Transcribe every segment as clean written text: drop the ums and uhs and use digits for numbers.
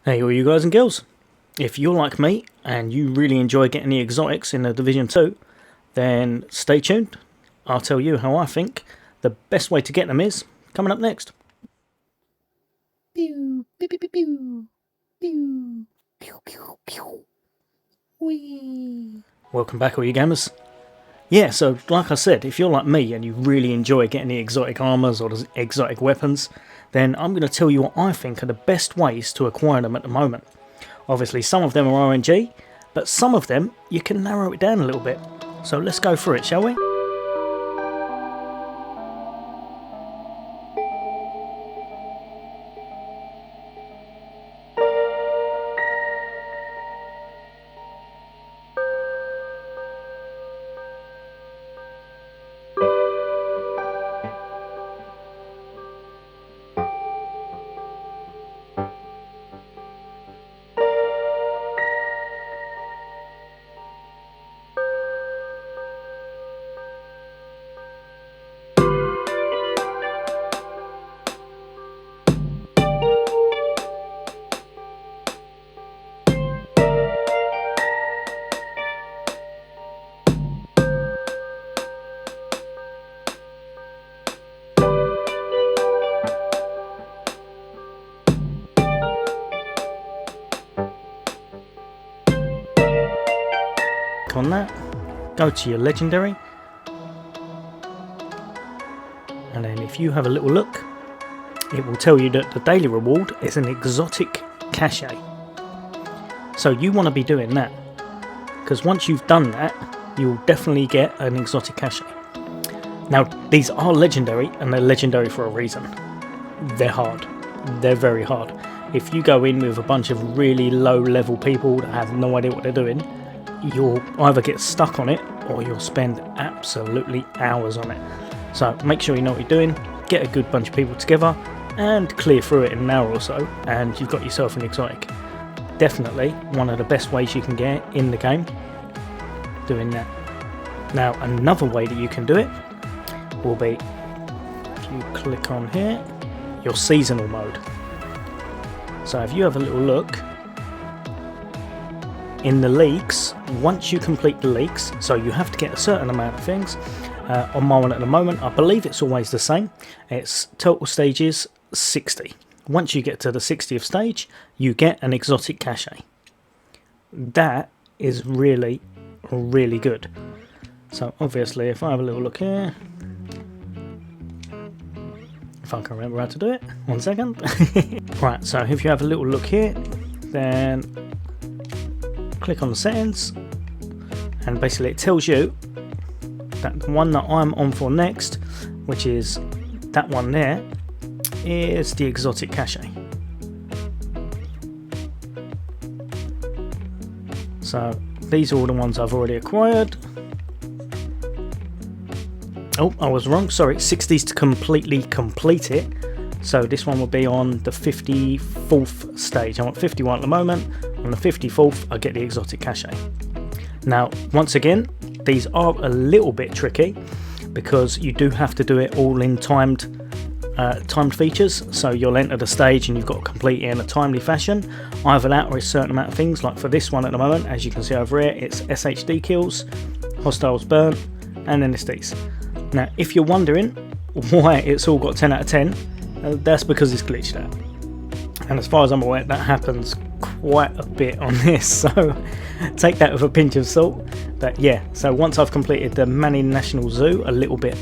Hey all you guys and girls, if you're like me and you really enjoy getting the exotics in the Division 2, then stay tuned. I'll tell you how I think the best way to get them is coming up next. Pew, pew, pew, pew, pew, pew, pew, pew, pew. Whee. Welcome back all you gamers. Yeah, so like I said, if you're like me and you really enjoy getting the exotic armours or the exotic weapons, then I'm going to tell you what I think are the best ways to acquire them at the moment. Obviously some of them are RNG, but some of them you can narrow it down a little bit. So let's go through it, shall we? On that, go to your legendary, and then if you have a little look, it will tell you that the daily reward is an exotic cache. So you want to be doing that, because once you've done that, you'll definitely get an exotic cache. Now these are legendary, and they're legendary for a reason. They're hard. They're very hard. If you go in with a bunch of really low level people that have no idea what they're doing, you'll either get stuck on it or you'll spend absolutely hours on it. So make sure you know what you're doing, get a good bunch of people together and clear through it in an hour or so, and you've got yourself an exotic. Definitely one of the best ways you can get in the game doing that. Now another way that you can do it will be, if you click on here, your seasonal mode. So if you have a little look in the leagues, once you complete the leagues, so you have to get a certain amount of things. On my one at the moment, I believe it's always the same. It's total stages 60. Once you get to the 60th stage, you get an exotic cache. That is really, really good. So obviously, if I have a little look here, if I can remember how to do it, 1 second. Right, so if you have a little look here, then click on the settings, and basically it tells you that the one that I'm on for next, which is that one there, is the exotic cache. So these are all the ones I've already acquired. Oh, I was wrong, sorry, 60s to completely complete it. So this one will be on the 54th stage. I'm at 51 at the moment. On the 54th, I get the exotic cache. Now, once again, these are a little bit tricky because you do have to do it all in timed features. So you'll enter the stage and you've got to complete it in a timely fashion. Either that or a certain amount of things. Like for this one at the moment, as you can see over here, it's SHD kills, hostiles burnt, and then it's these. Now, if you're wondering why it's all got 10 out of 10, that's because it's glitched out. And as far as I'm aware, that happens quite a bit on this, so take that with a pinch of salt. But yeah, so once I've completed the Manning National Zoo a little bit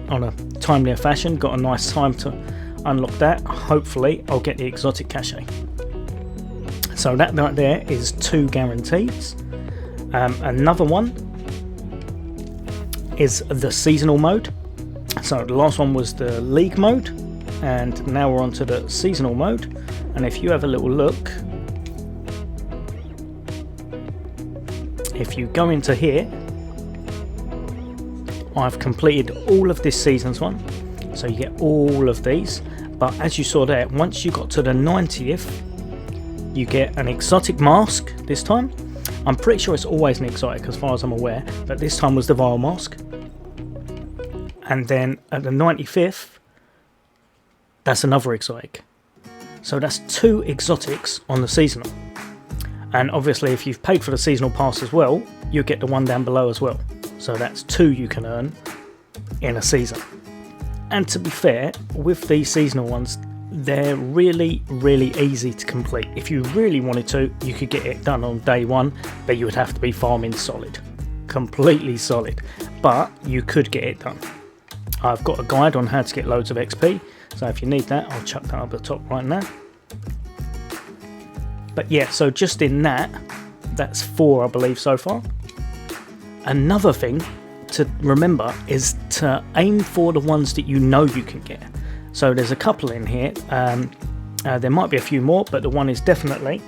on a timelier fashion, got a nice time to unlock that, hopefully I'll get the exotic cache. So that right there is 2 guarantees. Another one is the seasonal mode. So the last one was the league mode, and now we're on to the seasonal mode. And if you have a little look, if you go into here, I've completed all of this season's one, so you get all of these. But as you saw there, once you got to the 90th, you get an exotic mask this time. I'm pretty sure it's always an exotic as far as I'm aware, but this time was the Vile Mask. And then at the 95th, that's another exotic. So that's 2 exotics on the seasonal. And obviously if you've paid for the seasonal pass as well, you'll get the one down below as well. So that's 2 you can earn in a season. And to be fair, with these seasonal ones, they're really easy to complete. If you really wanted to, you could get it done on day 1, but you would have to be farming solid, completely solid, but you could get it done. I've got a guide on how to get loads of XP, so if you need that, I'll chuck that up the top right now. But yeah, so just in that's 4 I believe so far. Another thing to remember is to aim for the ones that you know you can get. So there's a couple in here, there might be a few more, but the one is definitely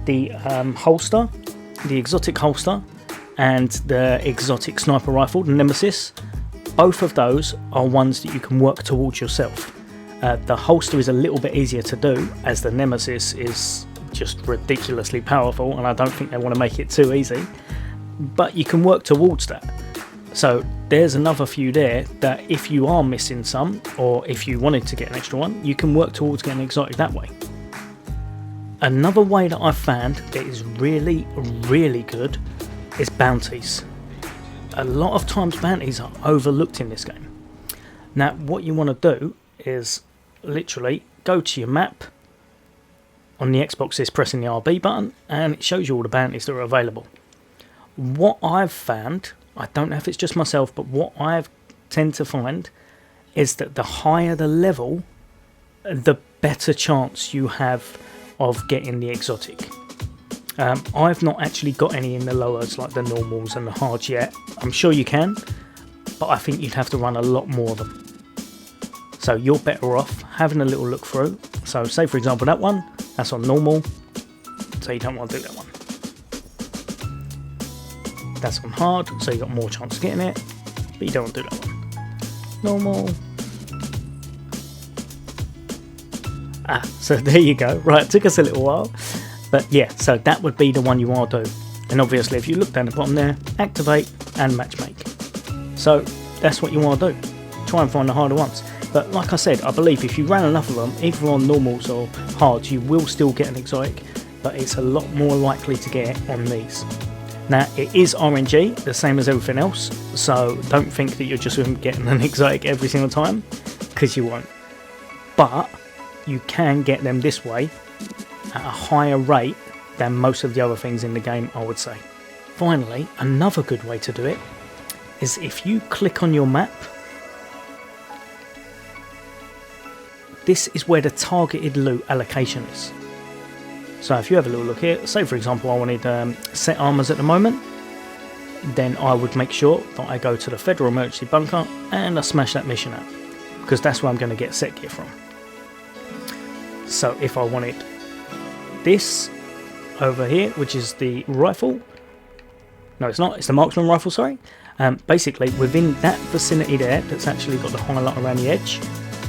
the holster, the exotic holster, and the exotic sniper rifle, the Nemesis. Both of those are ones that you can work towards yourself. The holster is a little bit easier to do, as the Nemesis is just ridiculously powerful, and I don't think they want to make it too easy, but you can work towards that. So there's another few there that if you are missing some, or if you wanted to get an extra one, you can work towards getting exotic that way. Another way that I've found that is really good is bounties. A lot of times bounties are overlooked in this game. Now what you want to do is literally go to your map. On the Xbox is pressing the RB button, and it shows you all the bounties that are available. What I've found, I don't know if it's just myself, but what I tend to find is that the higher the level, the better chance you have of getting the exotic. I've not actually got any in the lowers like the normals and the hards yet. I'm sure you can, but I think you'd have to run a lot more of them. So you're better off having a little look through. So say for example that one, that's on normal, so you don't want to do that one. That's on hard, so you got more chance of getting it, but you don't want to do that one. Normal. So there you go. Right, it took us a little while, but yeah, so that would be the one you want to do. And obviously if you look down the bottom there, activate and matchmake. So that's what you want to do. Try and find the harder ones. But like I said, I believe if you ran enough of them, either on normals or hards, you will still get an exotic, but it's a lot more likely to get it on these. Now it is RNG, the same as everything else, so don't think that you're just getting an exotic every single time, because you won't. But you can get them this way at a higher rate than most of the other things in the game, I would say. Finally, another good way to do it is if you click on your map, this is where the targeted loot allocation is. So if you have a little look here, say for example I wanted set armors at the moment, then I would make sure that I go to the Federal Emergency Bunker and I smash that mission out, because that's where I'm going to get set gear from. So if I wanted this over here, which is the rifle, no it's not, it's the marksman rifle, sorry. Basically within that vicinity there, that's actually got the highlight around the edge,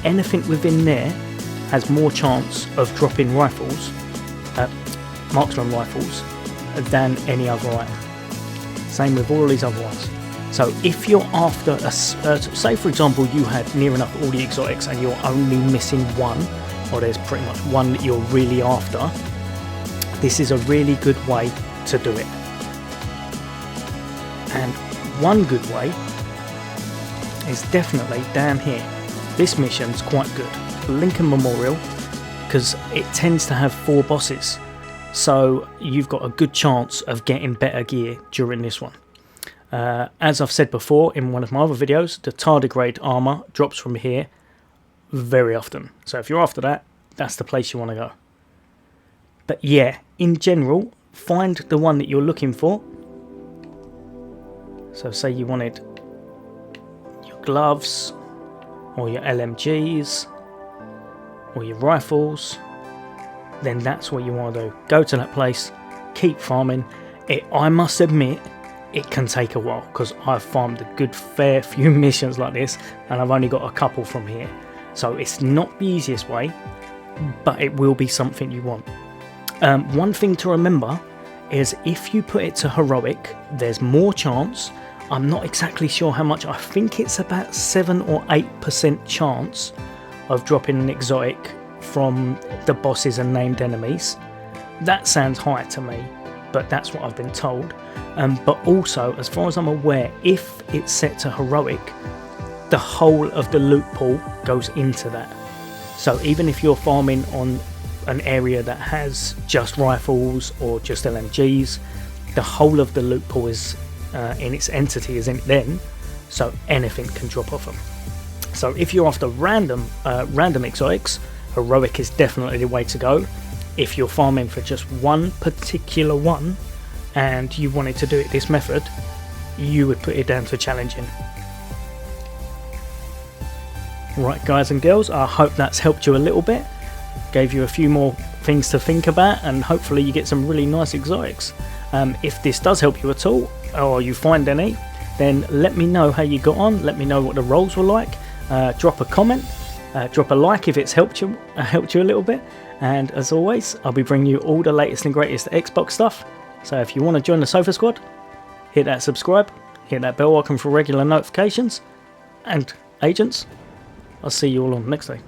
anything within there has more chance of dropping rifles, marksman rifles, than any other item. Same with all these other ones. So if you're after a, say for example you had near enough all the exotics and you're only missing one, or there's pretty much one that you're really after, this is a really good way to do it. And one good way is definitely down here. This mission's quite good, Lincoln Memorial, because it tends to have 4 bosses, so you've got a good chance of getting better gear during this one. As I've said before in one of my other videos, the tardigrade armour drops from here very often, so if you're after that, that's the place you want to go. But yeah, in general, find the one that you're looking for. So say you wanted your gloves, or your LMGs, or your rifles, then that's what you want to do. Go to that place, keep farming. I must admit, it can take a while, because I've farmed a good fair few missions like this, and I've only got a couple from here. So it's not the easiest way, but it will be something you want. One thing to remember is if you put it to heroic, there's more chance. I'm not exactly sure how much, I think it's about 7 or 8% chance of dropping an exotic from the bosses and named enemies. That sounds high to me, but that's what I've been told. But also, as far as I'm aware, if it's set to heroic, the whole of the loot pool goes into that. So even if you're farming on an area that has just rifles or just LMGs, the whole of the loot pool is in its entity is in it then, so anything can drop off them. So if you're after random exotics, heroic is definitely the way to go. If you're farming for just one particular one and you wanted to do it this method, you would put it down to challenging. Right guys and girls, I hope that's helped you a little bit, gave you a few more things to think about, and hopefully you get some really nice exotics. If this does help you at all, or you find any, then let me know how you got on, let me know what the rolls were like, drop a comment, drop a like if it's helped you a little bit, and as always, I'll be bringing you all the latest and greatest Xbox stuff. So if you want to join the Sofa Squad, hit that subscribe, hit that bell icon for regular notifications, and agents, I'll see you all on the next day.